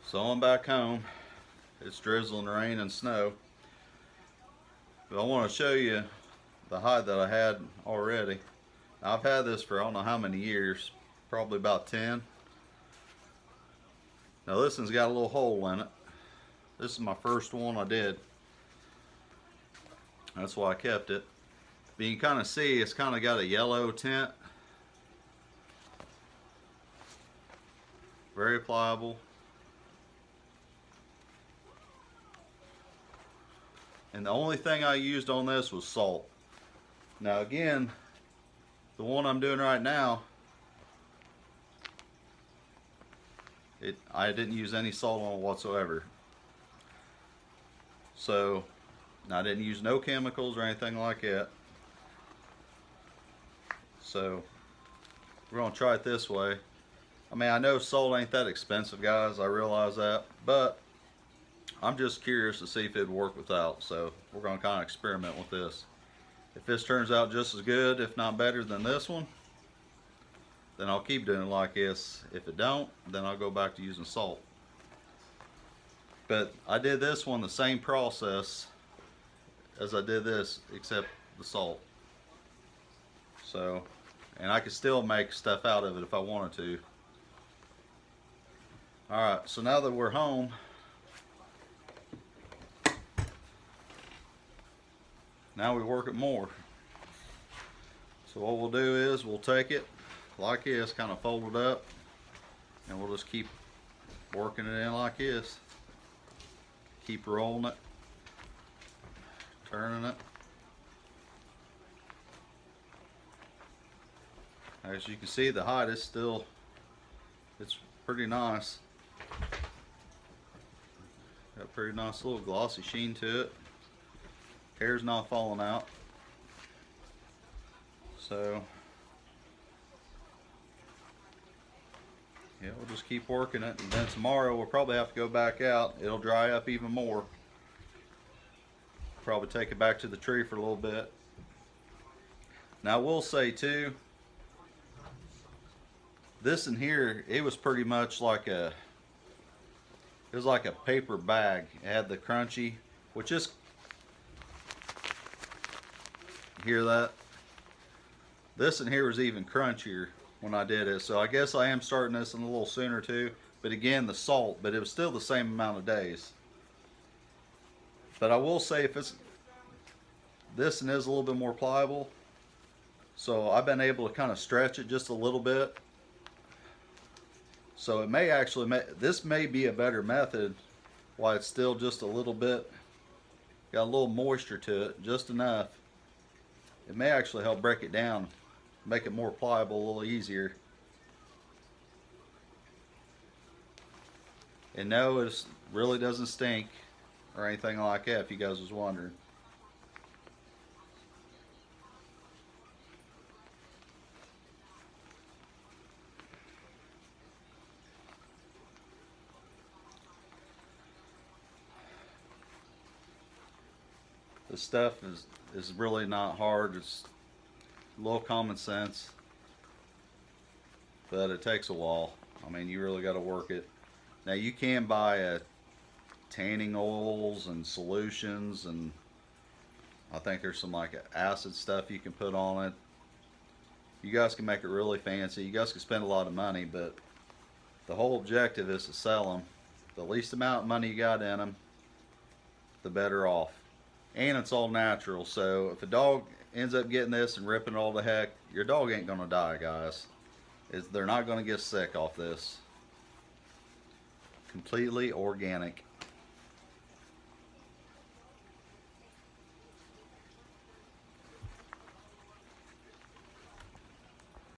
So I'm back home. It's drizzling rain and snow. But I want to show you the hide that I had already. Now, I've had this for I don't know how many years, probably about 10. Now this one's got a little hole in it. This is my first one I did. That's why I kept it. But you can kind of see it's kind of got a yellow tint. Very pliable. And the only thing I used on this was salt. Now again, the one I'm doing right now, I didn't use any salt on it whatsoever. So I didn't use no chemicals or anything like that. So we're gonna try it this way. I mean, I know salt ain't that expensive, guys, I realize that, but I'm just curious to see if it'd work without. So we're gonna kind of experiment with this. If this turns out just as good, if not better than this one, then I'll keep doing it like this. If it don't, then I'll go back to using salt. But I did this one the same process as I did this, except the salt. So, and I could still make stuff out of it if I wanted to. Alright, so now that we're home, now we work it more. So what we'll do is we'll take it like this, kind of fold it up, and we'll just keep working it in like this. Keep rolling it, turning it. As you can see, the hide is still, it's pretty nice. Got a pretty nice little glossy sheen to it. Hair's not falling out. So yeah, we'll just keep working it, and then tomorrow we'll probably have to go back out. It'll dry up even more. Probably take it back to the tree for a little bit. Now I will say too, this in here, it was pretty much like it was like a paper bag. It had the crunchy, which is, hear that? This in here was even crunchier when I did it. So I guess I am starting this in a little sooner too. But again, the salt, but it was still the same amount of days. But I will say, if it's, this one is a little bit more pliable. So I've been able to kind of stretch it just a little bit. So it may actually, this may be a better method while it's still just a little bit, got a little moisture to it, just enough. It may actually help break it down, make it more pliable, a little easier. And no, it really doesn't stink or anything like that, if you guys was wondering. This stuff is really not hard. It's a little common sense, but it takes a while. I mean, you really got to work it. Now you can buy tanning oils and solutions, and I think there's some like acid stuff you can put on it. You guys can make it really fancy. You guys can spend a lot of money, but the whole objective is to sell them. The least amount of money you got in them, the better off. And it's all natural, so if a dog ends up getting this and ripping it all to heck, your dog ain't gonna die, guys. They're not gonna get sick off this. Completely organic.